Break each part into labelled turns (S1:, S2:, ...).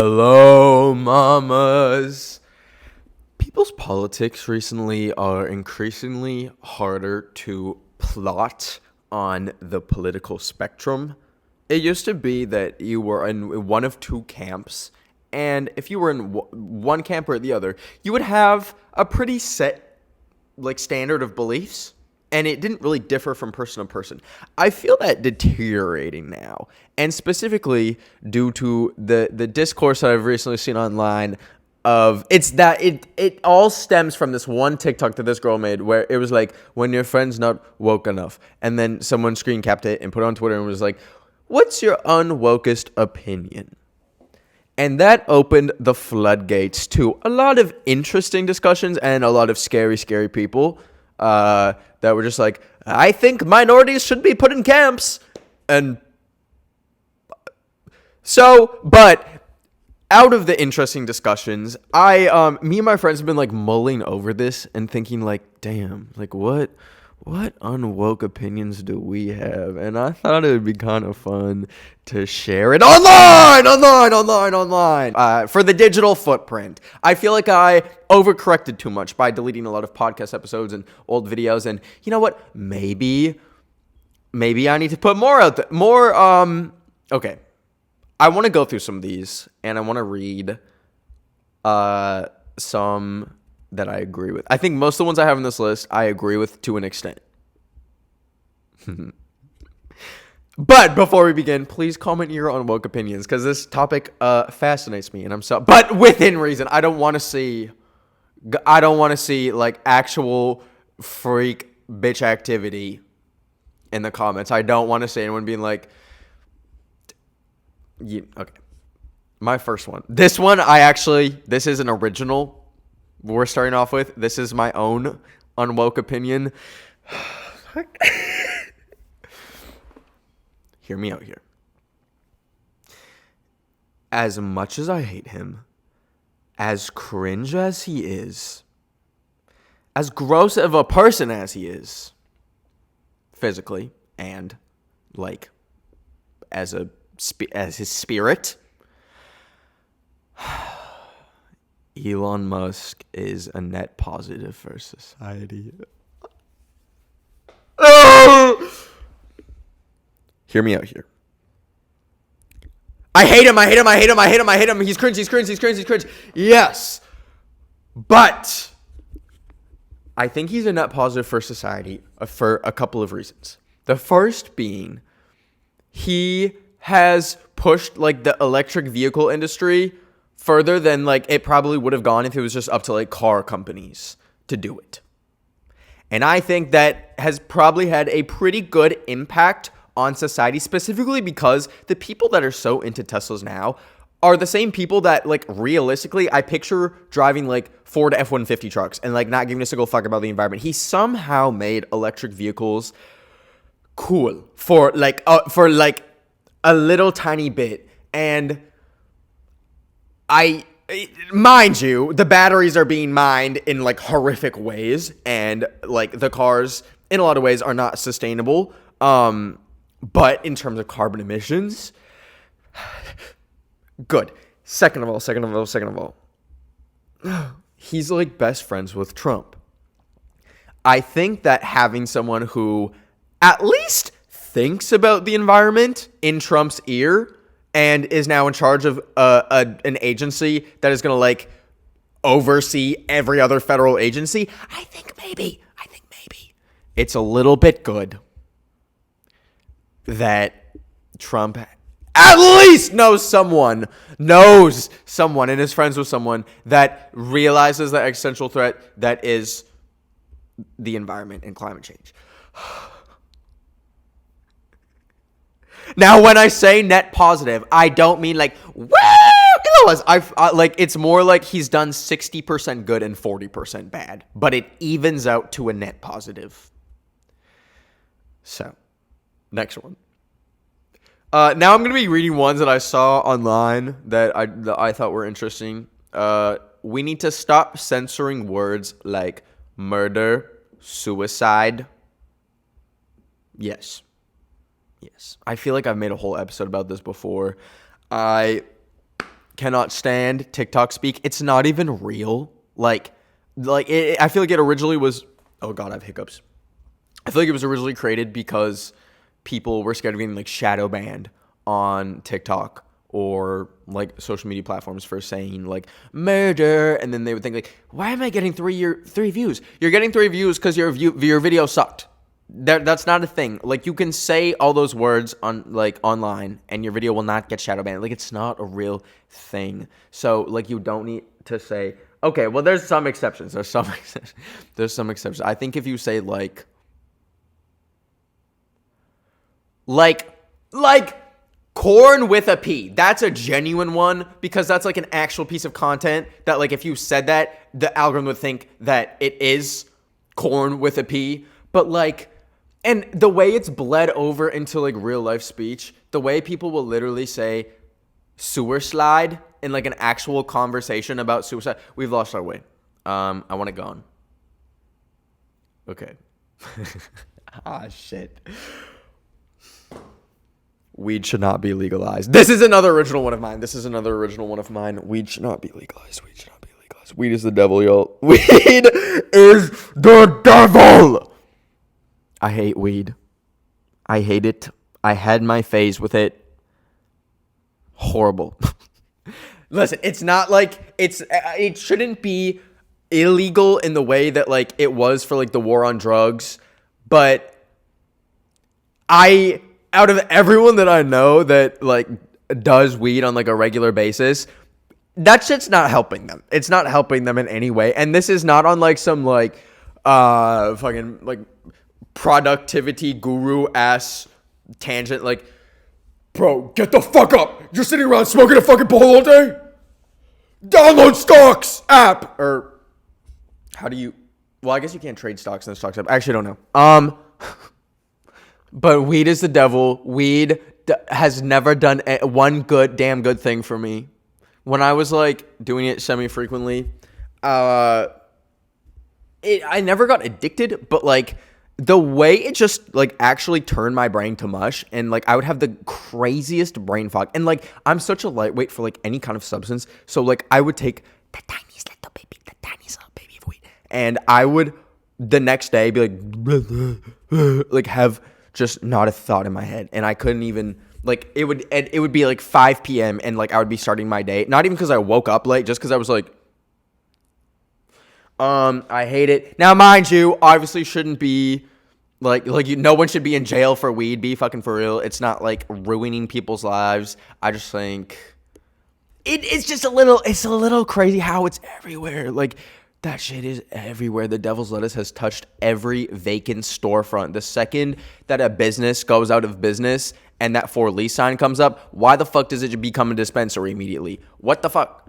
S1: Hello, mamas. People's politics recently are increasingly harder to plot on the political spectrum. It used to be that you were in one of two camps, and if you were in one camp or the other, you would have a pretty set standard of beliefs, and it didn't really differ from person to person. I feel that deteriorating now, and specifically due to the discourse that I've recently seen online of it all stems from this one TikTok that this girl made where it was like, when your friend's not woke enough, and then someone screen capped it and put it on Twitter and was like, what's your unwokest opinion? And that opened the floodgates to a lot of interesting discussions and a lot of scary people that were just like, I think minorities should be put in camps. And so, but out of the interesting discussions, me and my friends have been mulling over this and thinking damn, what unwoke opinions do we have? And I thought it would be kind of fun to share it online for the digital footprint. I feel like I overcorrected too much by deleting a lot of podcast episodes and old videos. And you know what? Maybe I need to put more out there. Okay. I want to go through some of these, and I want to read some that I agree with. I think most of the ones I have on this list, I agree with to an extent. But before we begin, please comment your unwoke opinions, because this topic fascinates me, and but within reason. I don't want to see actual freak bitch activity in the comments. I don't want to see anyone being like, okay. My first one. This is an original we're starting off with. This is my own unwoke opinion. Hear me out here. As much as I hate him, as cringe as he is, as gross of a person as he is, physically and as his spirit, Elon Musk is a net positive for society. Hear me out here. I hate him. He's cringe. Yes. But I think he's a net positive for society for a couple of reasons. The first being, he has pushed the electric vehicle industry further than it probably would have gone if it was just up to car companies to do it. And I think that has probably had a pretty good impact on society, specifically because the people that are so into Teslas now are the same people that realistically I picture driving Ford F-150 trucks and not giving a single fuck about the environment. He somehow made electric vehicles cool for a little tiny bit. And mind you, the batteries are being mined in horrific ways, and the cars in a lot of ways are not sustainable. But in terms of carbon emissions, good. Second of all, he's best friends with Trump. I think that having someone who at least thinks about the environment in Trump's ear and is now in charge of an agency that is going to oversee every other federal agency, I think maybe it's a little bit good that Trump at least knows someone and is friends with someone that realizes the existential threat that is the environment and climate change. Now, when I say net positive, I don't mean woo! It's more he's done 60% good and 40% bad, but it evens out to a net positive. So, next one. Now I'm going to be reading ones that I saw online that I thought were interesting. We need to stop censoring words like murder, suicide. Yes. I feel like I've made a whole episode about this before. I cannot stand TikTok speak. It's not even real. I feel like it originally was. Oh God, I have hiccups. I feel like it was originally created because people were scared of getting like shadow banned on TikTok or like social media platforms for saying like murder, and then they would think like, why am I getting three views? You're getting 3 views because your video sucked. That's not a thing. Like, you can say all those words on like online and your video will not get shadow banned. Like, it's not a real thing. So like, you don't need to say, okay, well, there's some exceptions. There's some exceptions. I think if you say like corn with a P, that's a genuine one, because that's like an actual piece of content that like if you said that, the algorithm would think that it is corn with a P. But like, and the way it's bled over into like real life speech, the way people will literally say sewer slide in like an actual conversation about suicide, we've lost our way. I want it gone. Okay. Shit. Weed should not be legalized. This is another original one of mine. Weed should not be legalized. Weed is the devil, y'all. Weed is the devil. I hate weed. I hate it. I had my phase with it. Horrible. Listen, it's not like it shouldn't be illegal in the way that like it was for like the war on drugs, but out of everyone that I know that like does weed on like a regular basis, that shit's not helping them. It's not helping them in any way. And this is not on like some like fucking like productivity guru ass tangent. Like, bro, get the fuck up. You're sitting around smoking a fucking bowl all day? Download stocks app. Or how do you, well, I guess you can't trade stocks in the stocks app. I actually don't know. But weed is the devil. Weed has never done one damn good thing for me. When I was like doing it semi-frequently, I never got addicted, but like the way it just like actually turned my brain to mush, and like I would have the craziest brain fog. And like I'm such a lightweight for like any kind of substance, so like I would take the tiniest little baby of weed, and I would the next day be like have just not a thought in my head, and I couldn't even like it would be like 5 p.m. and like I would be starting my day, not even because I woke up late, just because I was like I hate it. Now mind you, obviously shouldn't be no one should be in jail for weed. Be fucking for real. It's not like ruining people's lives. I just think it's a little crazy how it's everywhere. Like, that shit is everywhere. The devil's lettuce has touched every vacant storefront. The second that a business goes out of business and that for lease sign comes up, why the fuck does it become a dispensary immediately? What the fuck?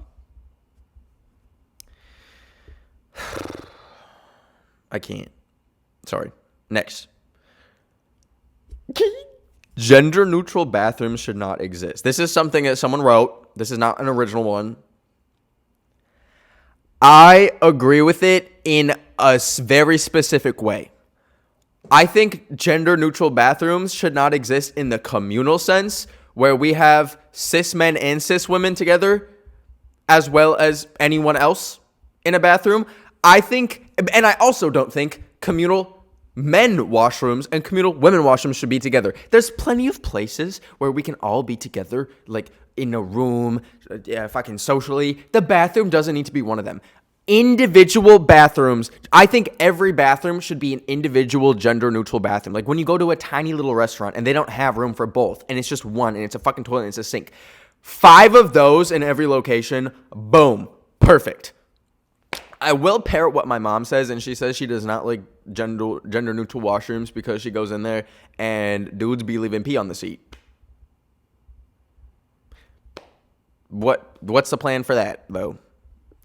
S1: I can't. Sorry. Next. Gender neutral bathrooms should not exist. This is something that someone wrote. This is not an original one. I agree with it in a very specific way. I think gender neutral bathrooms should not exist in the communal sense, where we have cis men and cis women together, as well as anyone else in a bathroom. I think, and I also don't think communal men washrooms and communal women washrooms should be together. There's plenty of places where we can all be together, like in a room, fucking socially. The bathroom doesn't need to be one of them. Individual bathrooms. I think every bathroom should be an individual gender neutral bathroom. Like when you go to a tiny little restaurant and they don't have room for both, and it's just one, and it's a fucking toilet and it's a sink. 5 of those in every location. Boom. Perfect. I will parrot what my mom says, and she says she does not like gender neutral washrooms because she goes in there and dudes be leaving pee on the seat. What's the plan for that though?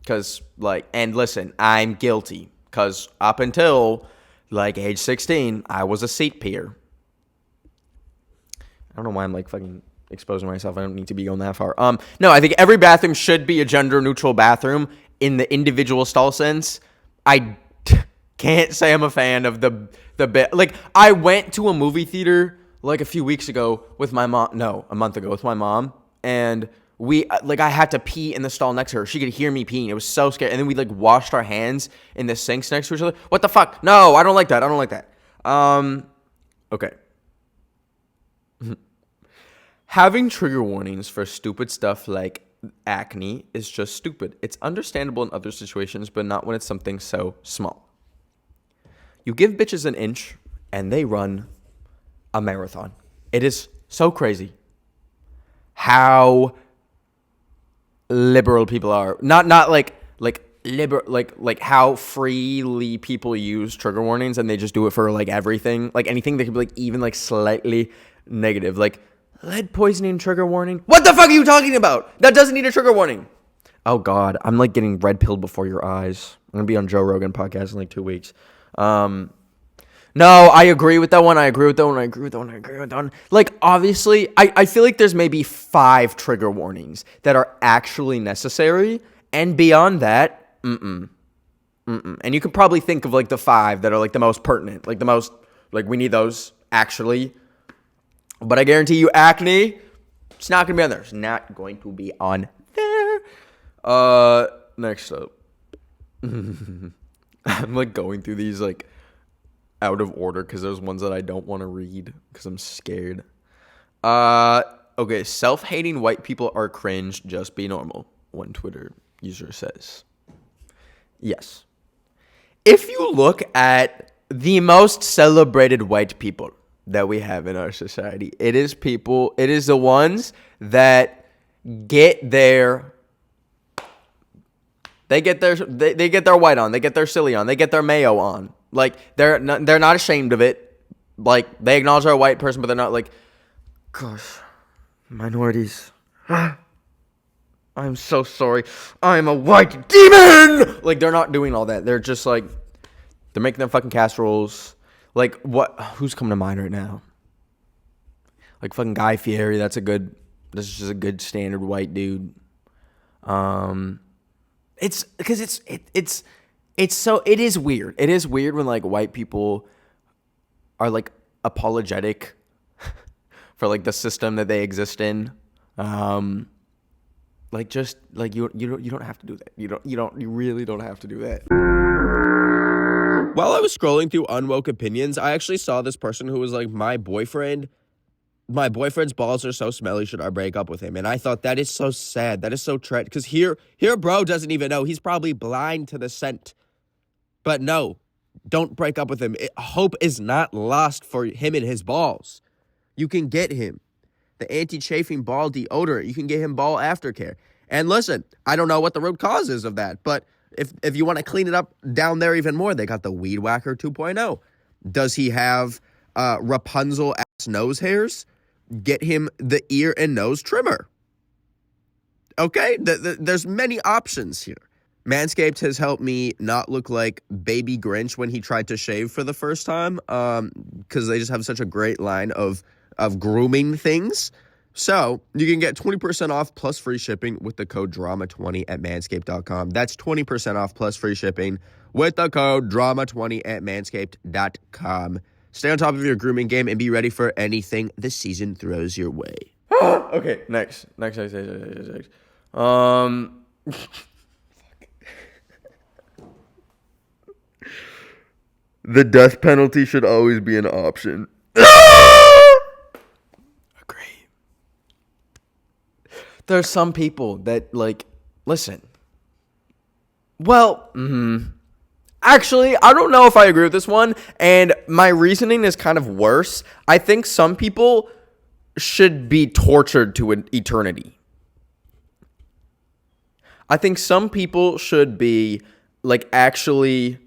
S1: Because like, and listen, I'm guilty because up until like age 16, I was a seat peer. I don't know why I'm like fucking exposing myself. I don't need to be going that far. No, I think every bathroom should be a gender neutral bathroom in the individual stall sense. I can't say I'm a fan of the bit. Like, I went to a movie theater like a few weeks ago with my mom. No, a month ago with my mom. And I had to pee in the stall next to her. She could hear me peeing. It was so scary. And then we like washed our hands in the sinks next to each other. What the fuck? No, I don't like that. I don't like that. Okay. Having trigger warnings for stupid stuff like acne is just stupid. It's understandable in other situations, but not when it's something so small. You give bitches an inch and they run a marathon. It is so crazy how liberal people are. Not like liberal, like how freely people use trigger warnings, and they just do it for like everything, like anything that could be like even like slightly negative, like lead poisoning trigger warning. What the fuck are you talking about? That doesn't need a trigger warning. Oh God, I'm like getting red pilled before your eyes. I'm gonna be on Joe Rogan podcast in like 2 weeks. No, I agree with that one. I agree with that one. Like, obviously, I feel like there's maybe 5 trigger warnings that are actually necessary. And beyond that, And you could probably think of, like, the 5 that are, like, the most pertinent. Like, the most, like, we need those, actually. But I guarantee you, acne, it's not going to be on there. It's not going to be on there. Next up. I'm, like, going through these, like, out of order because there's ones that I don't want to read because I'm scared. Okay, self-hating white people are cringe. Just be normal. One Twitter user says. Yes. If you look at the most celebrated white people that we have in our society, it is the ones that get their white on, they get their silly on, they get their mayo on. Like, they're not ashamed of it. Like, they acknowledge they're a white person, but they're not like, gosh, minorities. I'm so sorry. I'm a white demon! Like, they're not doing all that. They're just, like, they're making their fucking casseroles. Like, what? Who's coming to mind right now? Like, fucking Guy Fieri. That's just a good standard white dude. It's because it is weird. It is weird when, like, white people are, like, apologetic for, like, the system that they exist in. Like, just, like, you don't have to do that. You really don't have to do that. While I was scrolling through unwoke opinions, I actually saw this person who was like, my boyfriend's balls are so smelly, should I break up with him? And I thought, that is so sad. That is so tragic. Because here, bro doesn't even know. He's probably blind to the scent. But no, don't break up with him. Hope is not lost for him and his balls. You can get him the anti-chafing ball deodorant. You can get him ball aftercare. And listen, I don't know what the root cause is of that, but if you want to clean it up down there even more, they got the Weed Whacker 2.0. Does he have Rapunzel-ass nose hairs? Get him the ear and nose trimmer. Okay? There's many options here. Manscaped has helped me not look like Baby Grinch when he tried to shave for the first time, because they just have such a great line of grooming things. So you can get 20% off plus free shipping with the code DRAMA20 at manscaped.com. That's 20% off plus free shipping with the code DRAMA20 at manscaped.com. Stay on top of your grooming game and be ready for anything the season throws your way. Okay, next. The death penalty should always be an option. Agree. There's some people that, like, listen. Well, actually, I don't know if I agree with this one, and my reasoning is kind of worse. I think some people should be tortured to an eternity. I think some people should be, like, actually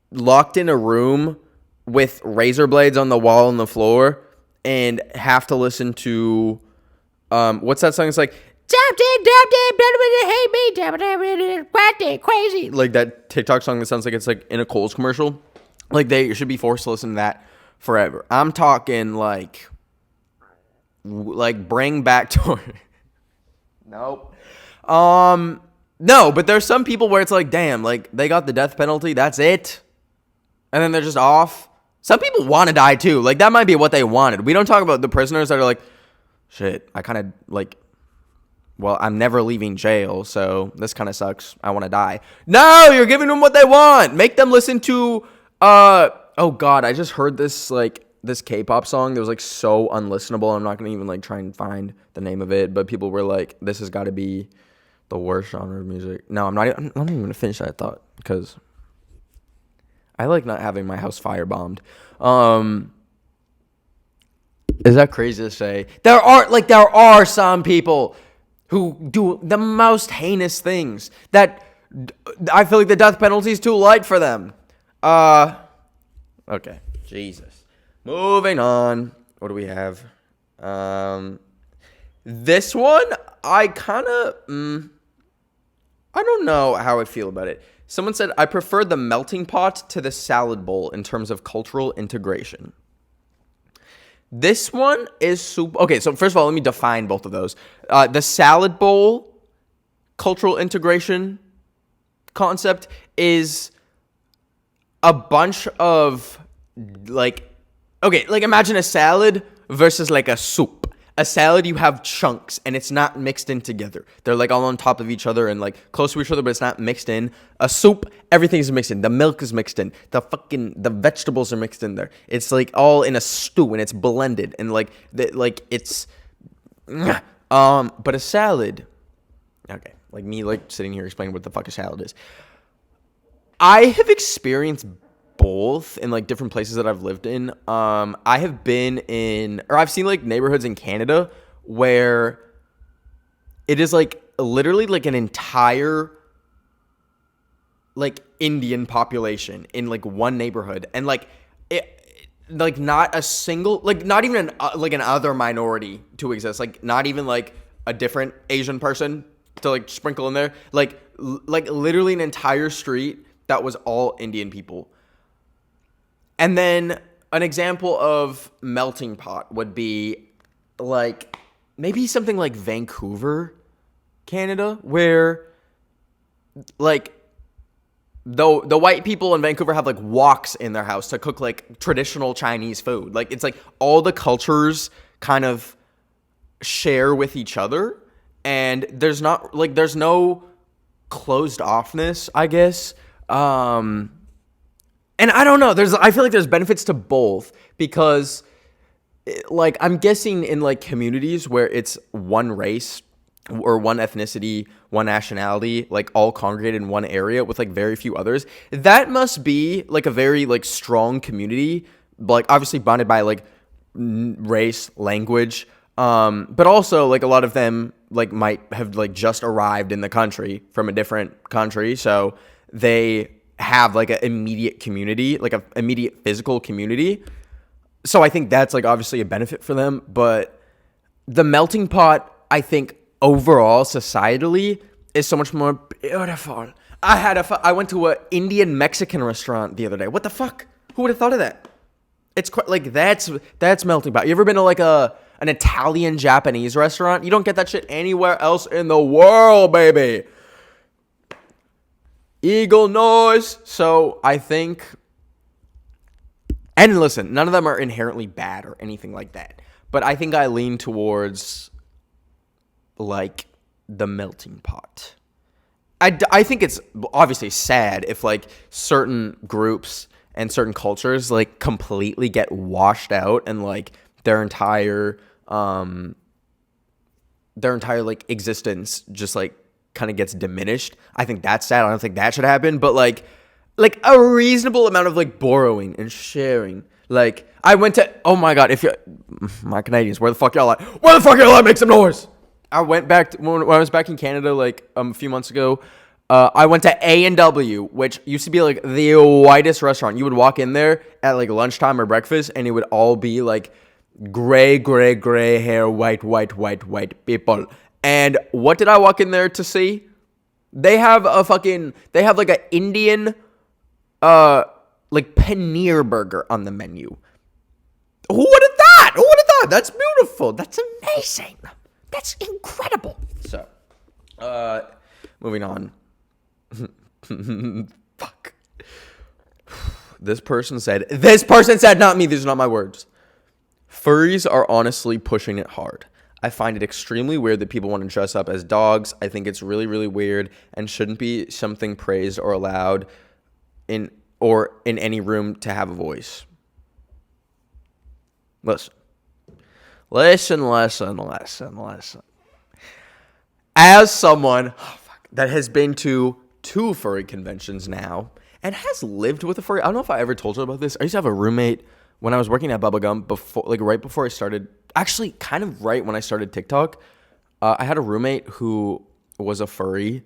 S1: locked in a room with razor blades on the wall and the floor and have to listen to what's that song? It's like crazy, like that TikTok song that sounds like it's like in a Kohl's commercial. Like, they should be forced to listen to that forever. I'm talking like bring back to nope. No, but there's some people where it's like, damn, like, they got the death penalty, that's it. And then they're just off. Some people want to die too. Like, that might be what they wanted. We don't talk about the prisoners that are like, shit, I kind of, like, well, I'm never leaving jail, so this kind of sucks. I want to die. No, you're giving them what they want. Make them listen to, oh God, I just heard this, like, this K-pop song that was, like, so unlistenable. I'm not going to even, like, try and find the name of it, but people were like, this has got to be the worst genre of music. No, I'm not even going to finish that thought, because I like not having my house firebombed. Is that crazy to say? There are some people who do the most heinous things that I feel like the death penalty is too light for them. Okay. Jesus. Moving on. What do we have? This one, I don't know how I feel about it. Someone said, I prefer the melting pot to the salad bowl in terms of cultural integration. This one is super. Okay, so first of all, let me define both of those. The salad bowl cultural integration concept is a bunch of, like, okay, like imagine a salad versus like a soup. A salad, you have chunks and it's not mixed in together. They're like all on top of each other and like close to each other, but it's not mixed in. A soup, everything's mixed in. The milk is mixed in. The vegetables are mixed in there. It's like all in a stew and it's blended and it's but a salad, okay, like me like sitting here explaining what the fuck a salad is. I have experienced both in like different places that I've lived in. I have been in, or I've seen like neighborhoods in Canada where it is like literally like an entire like Indian population in like one neighborhood, and like it like not a single, like not even an other minority to exist, like not even like a different Asian person to like sprinkle in there, like literally an entire street that was all Indian people. And then an example of melting pot would be like maybe something like Vancouver, Canada, where like the white people in Vancouver have like woks in their house to cook like traditional Chinese food. Like it's like all the cultures kind of share with each other, and there's no closed offness, I guess. And I don't know, I feel like there's benefits to both, because like I'm guessing in like communities where it's one race or one ethnicity, one nationality, like all congregated in one area with like very few others, that must be like a very like strong community, like obviously bonded by like race, language, but also like a lot of them like might have like just arrived in the country from a different country, so they have like an immediate community, like an immediate physical community. So I think that's like obviously a benefit for them. But the melting pot, I think overall societally is so much more beautiful. I went to an Indian Mexican restaurant the other day. What the fuck? Who would have thought of that? It's quite like that's melting pot. You ever been to like an Italian Japanese restaurant? You don't get that shit anywhere else in the world, baby. Eagle noise. So I think, and listen, none of them are inherently bad or anything like that, but I think I lean towards like the melting pot. I think it's obviously sad if like certain groups and certain cultures like completely get washed out and like their entire like existence just like kind of gets diminished. I think that's sad. I don't think that should happen, but like a reasonable amount of like borrowing and sharing. Like I went to, oh my God, if you, my Canadians, where the fuck y'all at? Where the fuck y'all at? Make some noise. I went back to, when I was back in Canada like a few months ago. I went to A&W, which used to be like the whitest restaurant. You would walk in there at like lunchtime or breakfast, and it would all be like gray hair, white people. And what did I walk in there to see? They have like an Indian, like paneer burger on the menu. Who would have thought? Who would have thought? That's beautiful. That's amazing. That's incredible. So, moving on. Fuck. This person said, not me, these are not my words. Furries are honestly pushing it hard. I find it extremely weird that people want to dress up as dogs. I think it's really, really weird and shouldn't be something praised or allowed in any room to have a voice. Listen. As someone that has been to 2 furry conventions now and has lived with a furry, I don't know if I ever told you about this. I used to have a roommate when I was working at Bubblegum right before I started, actually kind of right when I started TikTok. I had a roommate who was a furry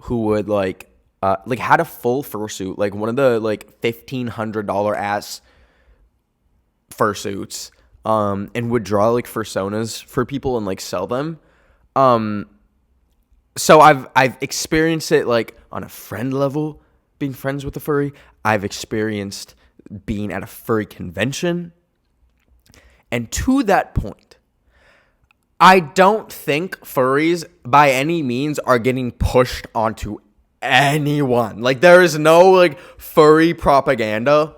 S1: who would had a full fursuit, like one of the $1,500 ass fursuits, and would draw like fursonas for people and like sell them. So I've experienced it like on a friend level, being friends with a furry. I've experienced being at a furry convention. And to that point, I don't think furries by any means are getting pushed onto anyone. Like there is no like furry propaganda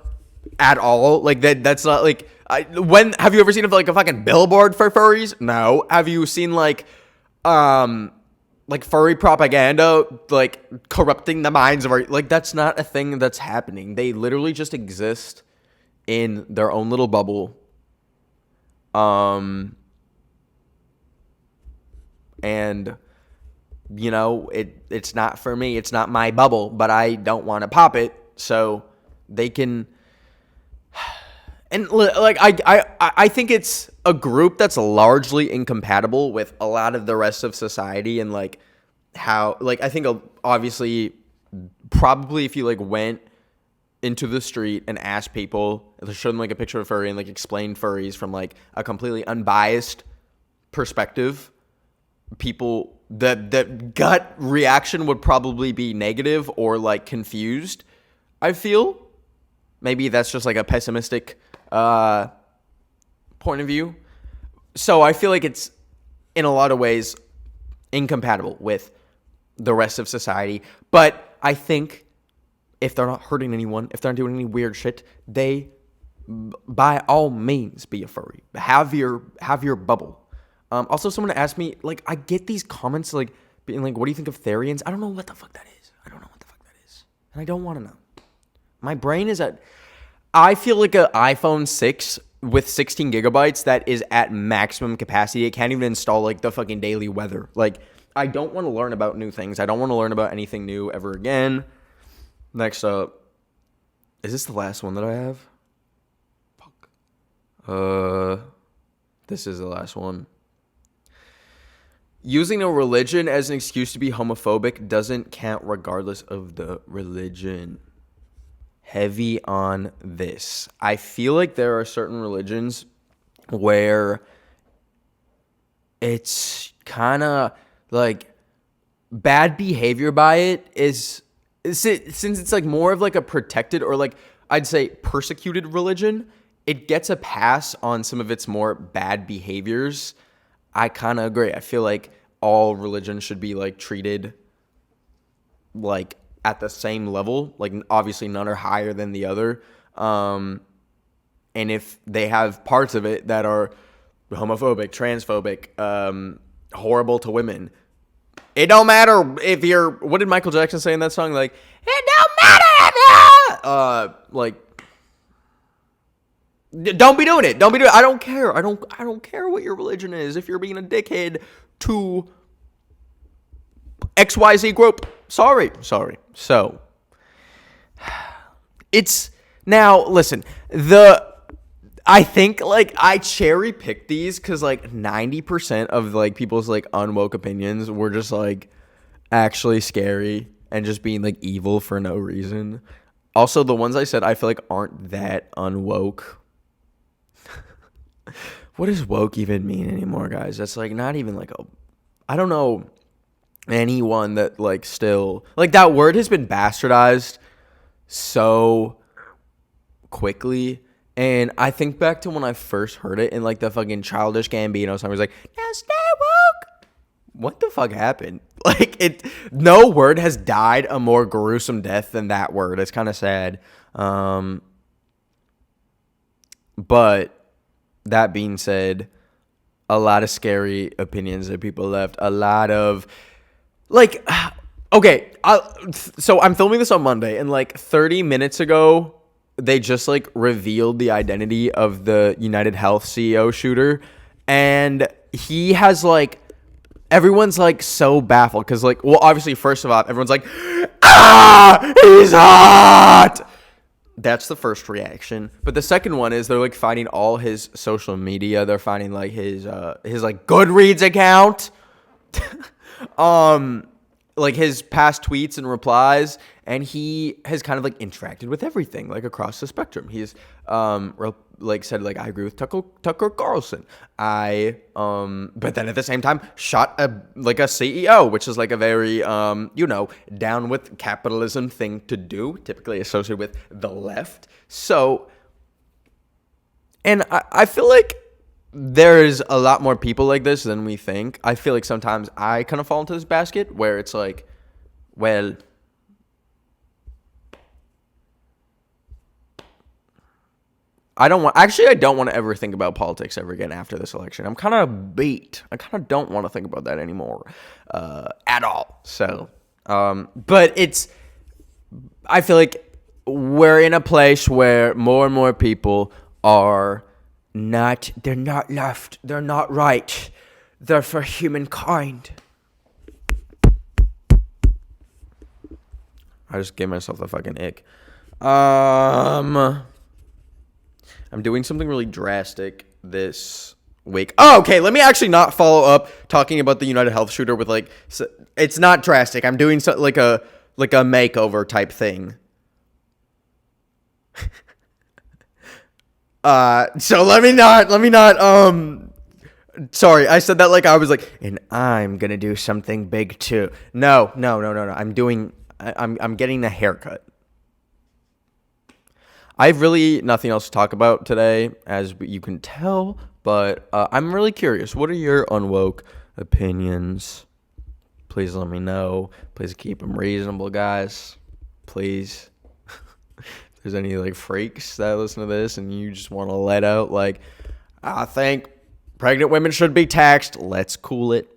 S1: at all. Like that's not like when have you ever seen a fucking billboard for furries? No. Have you seen like furry propaganda like corrupting the minds of our, like that's not a thing that's happening. They literally just exist in their own little bubble. And you know, it's not for me. It's not my bubble, but I don't want to pop it. So they can, and like I think it's a group that's largely incompatible with a lot of the rest of society, and like how, like I think obviously probably if you like went into the street and asked people, showed them like a picture of a furry and like explained furries from like a completely unbiased perspective, people that gut reaction would probably be negative or like confused. I feel maybe that's just like a pessimistic point of view. So I feel like it's in a lot of ways incompatible with the rest of society. But I think if they're not hurting anyone, if they're not doing any weird shit, they by all means be a furry. Have your bubble. Also, someone asked me, like, I get these comments, like, being like, what do you think of Therians? I don't know what the fuck that is. And I don't want to know. My brain is I feel like an iPhone 6 with 16 gigabytes that is at maximum capacity. It can't even install, like, the fucking daily weather. Like, I don't want to learn about new things. I don't want to learn about anything new ever again. Next up. Is this the last one that I have? Fuck. This is the last one. Using a religion as an excuse to be homophobic doesn't count regardless of the religion. Heavy on this. I feel like there are certain religions where it's kind of like bad behavior by it is, since it's like more of like a protected or like I'd say persecuted religion, it gets a pass on some of its more bad behaviors. I kind of agree. I feel like all religions should be like treated like at the same level. Like obviously none are higher than the other. And if they have parts of it that are homophobic, transphobic, horrible to women, it don't matter if you're, what did Michael Jackson say in that song? Like, it don't matter if like, don't be doing it. I don't care. I don't care what your religion is. If you're being a dickhead to XYZ group, sorry. So it's now, listen, I think like I cherry picked these because like 90% of like people's like unwoke opinions were just like actually scary and just being like evil for no reason. Also, the ones I said I feel like aren't that unwoke. What does woke even mean anymore, guys? That's like not even like I don't know anyone that like still, like that word has been bastardized so quickly. And I think back to when I first heard it in like the fucking Childish Gambino song. It was like, now stay woke. What the fuck happened? Like no word has died a more gruesome death than that word. It's kind of sad. But that being said, a lot of scary opinions that people left, a lot of like, okay, so I'm filming this on Monday, and like 30 minutes ago, they just like revealed the identity of the United Health CEO shooter, and he has like, everyone's like so baffled because like, well, obviously, first of all, everyone's like, he's hot. That's the first reaction. But the second one is they're like finding all his social media. They're finding like his like Goodreads account. Like his past tweets and replies, and he has kind of like interacted with everything like across the spectrum. He's like said like, I agree with Tucker Carlson. But then at the same time shot a CEO, which is like a very down with capitalism thing to do, typically associated with the left. So, and I feel like there's a lot more people like this than we think. I feel like sometimes I kind of fall into this basket where it's like, well, I don't want to ever think about politics ever again after this election. I'm kind of beat. I kind of don't want to think about that anymore at all. So, but I feel like we're in a place where more and more people are they're not left, they're not right, they're for humankind. I just gave myself the fucking ick. I'm doing something really drastic this week. Oh, okay, let me actually not follow up talking about the United Health shooter with like, it's not drastic. I'm doing like a makeover type thing. So let me not, sorry, I said that like I was like, and I'm gonna do something big too. No. I'm getting a haircut. I have really nothing else to talk about today, as you can tell, but I'm really curious. What are your unwoke opinions? Please let me know. Please keep them reasonable, guys. Please. If there's any like freaks that listen to this and you just want to let out like, I think pregnant women should be taxed, let's cool it.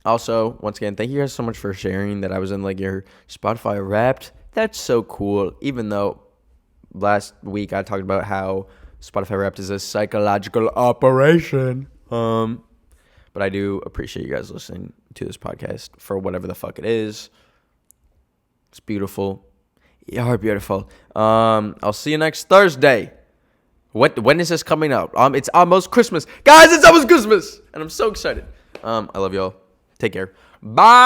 S1: Also, once again, thank you guys so much for sharing that I was in like your Spotify Wrapped. That's so cool. Even though last week I talked about how Spotify Wrapped is a psychological operation. But I do appreciate you guys listening to this podcast for whatever the fuck it is. It's beautiful. You are beautiful. I'll see you next Thursday. When is this coming out? It's almost Christmas. Guys, it's almost Christmas. And I'm so excited. I love y'all. Take care. Bye.